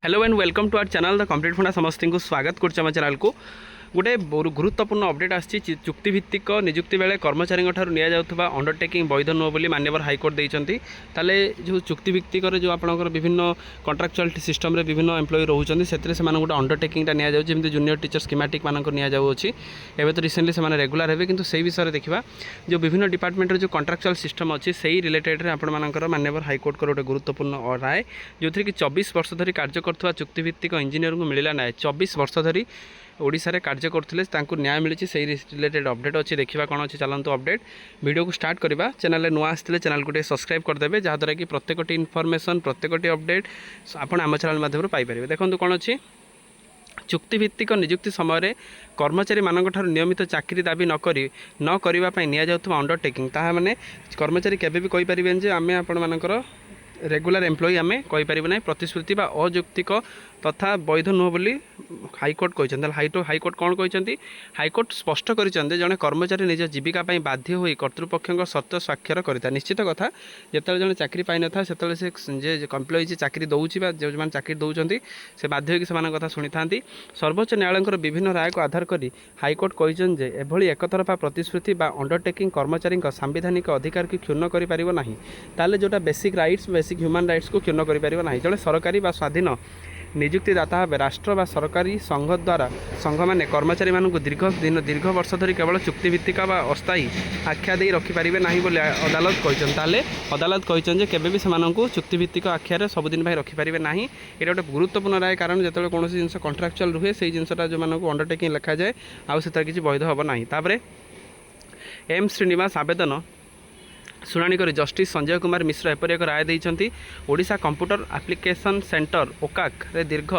Hello and welcome to our channel the complete funda समस्त को स्वागत कर चैनल को गोटे गुरुत्वपूर्ण अपडेट आसी चुक्तिभित्तिक निजुक्ति बेले कर्मचारी निया अंडरटेकिंग वैध नुह बोली माननीय हाईकोर्ट देते ताले जो चुक्तिभित्तिक जो आपंकर विभिन्न कंट्राक्चुअल सिस्टम रे विभिन्न एम्प्लॉय रोचे से गोटे अंडरटेकिंग निया जमी जूनियर टीचर स्कीमेटिक मानक नियाऊँगी एवं तो रिसेंटली से रेगुलर हे कि से विषय देखा जो विभिन्न डिपार्टमेंट जो कंट्राक्चुअल सिस्टम अच्छी से रिलेटेड आपर माननीय हाईकोर्ट को गोटे गुरुत्वपूर्ण राय जो थी कि 24 वर्ष धरी कार्य कर चुक्तिभित्तिक इंजीनियर को मिलला ना 24 वर्ष धरी ओडिशा रे कार्य करथिले तांको न्याय मिली से रिलेटेड अपडेट अच्छी देखा कौन अच्छी चलतु अपडेट वीडियो को स्टार्ट करवा चैनल नुआ आसते चैनल को सब्सक्राइब करदे जहाँद्वारा कि प्रत्येकटी इनफॉरमेशन प्रत्येकटी अपडेट आपण आम चैनल माध्यम पाइपर देखो कौन अच्छी चुक्तिभित्तिक निजुक्ति समय कर्मचारी मानक नियमित चाकरी दाबी न करने निया अंडरटेकिंग ताहा माने कर्मचारी केबे भी कहि परिबेन जे आमे आपण मानकर रेगुलर एम्प्लॉय आम कहीपर ना प्रतिश्रुति बा अयौक्तिक तथा वैध नुह बोली हाईकोर्ट कहते हाईकोर्ट कौन कहते हाईकोर्ट स्पष्ट कर जड़े कर्मचारी निज जीविका बाध्य हो कर्तृपक्ष शर्त स्वाक्षर करता निश्चित कथा जिते जड़े चाकरी पाई न था से एम्प्लॉय चाकरी दौर जो मैंने चाकरी दौरान से बाध्य होकर कथा शुणी था सर्वोच्च न्यायालय विभिन्न राय को आधार कर हाईकोर्ट कहते एभली एकतरफा प्रतिश्रुति बा अंडरटेकिंग कर्मचारी सांविधानिक अधिकार की क्षुण्ण कर जोटा basic rights basic human rights को क्षुण्ण कर जड़े सरकारी बा स्वाधीन निजुक्तिदाता भाव राष्ट्र बा सरकारी संघ द्वारा संघ मैंने कर्मचारी मानक दीर्घ वर्ष धरी केवल चुक्तिभित्तिक बा अस्थायी आख्या दे रखिपारे ना बोली अदालत कहते अदालत कहते केबे भी से चुक्तिभित्तिक आख्यार सबुदिन रखिपारे ना ये गोटे गुरुत्वपूर्ण राय कारण जो कौन जिन कंट्राक्चुअल रुहे से जिनटा जो मानक अंडरटेकिंग लिखा जाए आउ से किसी वैध हम ना तापर एम श्रीनिवास आवेदन शुणाणी कर जस्टिस संजय कुमार मिश्र एपरी एक राय देते ओडिशा कंप्यूटर एप्लिकेशन सेंटर ओकाक रे दीर्घ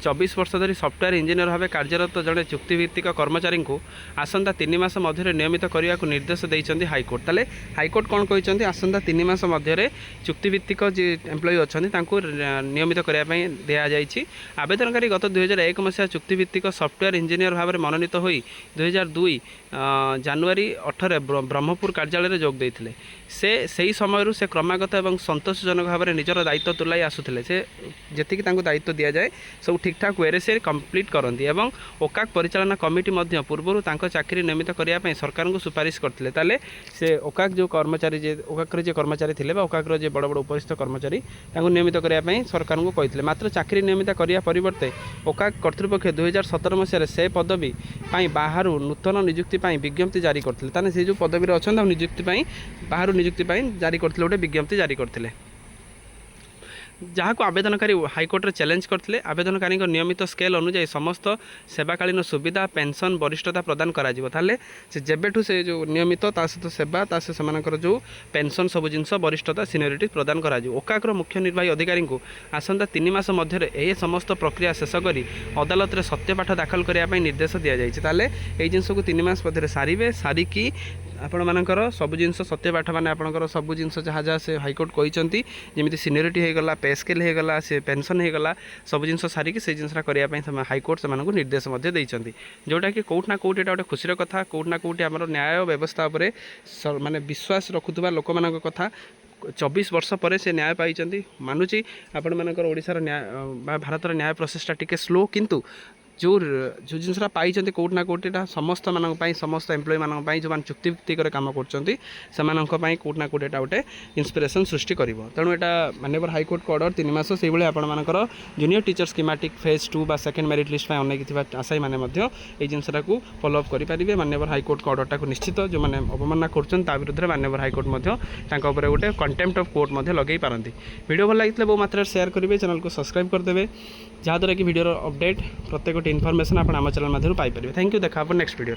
24 वर्ष धरी सॉफ्टवेयर इंजीनियर भाव कार्यरत जड़े चुक्तिभित्तिक कर्मचारी को आसंता 3 मास मध्य नियमित करने को निर्देश देते हाईकोर्ट ताले हाईकोर्ट कौन कहते आसंता 3 मास मध्य चुक्तिभित्तिक जी एम्प्लॉय अच्छा नियमित करने दि आवेदनकारी गत 2001 मसीहा चुक्तिभित्तिक सॉफ्टवेयर इंजीनियर भाव में मनोनीत हो 2002 जानुआरी 18 ब्रह्मपुर कार्यालय जोग देते से समय से क्रमागत और संतोषजनक भाव में निजर दायित्व तुलाई आसुले से जी दायित्व दि जाए सब ठीक ठाक वे से कंप्लीट करती और ओकाक परिचालना कमिटी पूर्व चाकरी नियमित करने सरकार को सुपारिश करते ताले से ओकाक जो कर्मचारी ओकाक जो कर्मचारी थे ओकाक जो बड़ बड़ उपरिस्थ कर्मचारी नियमित करने सरकार को कहते मात्र चाकरी नियमित करने परिवर्ते ओकाक कर्तृपक्ष 2017 मसीह से पदवी बाहर नूतन निजुक्ति विज्ञप्ति जारी करते से जो पदवी अच्छा निजुक्ति बाहर निजुक्ति जारी करते गोटे विज्ञप्ति जारी करते जहाँ को आवेदनकारी हाईकोर्ट रे चैलेंज करते आवेदनकारी नियमित स्केल अनुजाई समस्त सेवाकालीन सुविधा पेंशन वरिष्ठता प्रदान करा से जेबेठू से जो नियमित सहित सेवा से जो पेंशन सब जिनस वरिष्ठता सीनियरिटी प्रदान करा ओकाकर मुख्य निर्वाही अधिकारी को आसंता 3 मास मध्य यह समस्त प्रक्रिया शेष कर अदालत रे सत्यपाठ दाखल करने निर्देश दि जाए ये जिनस को 3 मास मध्य सारे सारिकी आपण मानकर सब जिनस सत्यपाठ माने आपणकर सब जिनस जहाँ जहाँ से हाईकोर्ट कहते जमी सीनियरिटी होगला पे स्केल होगला से पेंशन होगला सब जिनस सारिकी से जिनसा करने हाईकोर्ट से निर्देश देते जोटा कि कौटना कौटी गोटे खुशी कथा कौटना कौटी आम न्याय व्यवस्था माने विश्वास रखुवा लोक मान कथा 24 वर्ष पर से न्याय पाई मानुची आपण मानकर ओडिशार न्याय भारतर न्याय प्रोसेसटा टिके स्लो किंतु जो जिनसा पाई कौट ना कौटिटा समस्त मानी समस्त एम्प्लॉय मानी जो मैंने चुक्तिभित्तिक काम कर कौट ना कौटे गोटे इन्स्पिरेसन सृष्टि कर तेणु यहाँ माननीय हाईकोर्ट को ऑर्डर 3 मास से आपर जूनियर टीचर स्कीमेटिक फेज 2 बा सेकेंड मेरिट लिस्ट में अनेक आशायी मैंने जिनसा को फॉलोअप करेंगे माननीय हाईकोर्ट को ऑर्डर को निश्चित जो मैंने अवमानना कर विरुद्ध माननीय हाईकोर्ट गोटे कंटेम्प्ट ऑफ कोर्ट लगे पारती वीडियो भल लगी बहु मात्रा शेयर करेंगे चैनल को सब्सक्राइब करदे जहाँद्वारा कि वीडियो अपडेट प्रत्येक इनफॉरमेशन आप आम चैनल माध्यम पाइपर थैंक यू देखा नेक्स्ट वीडियो।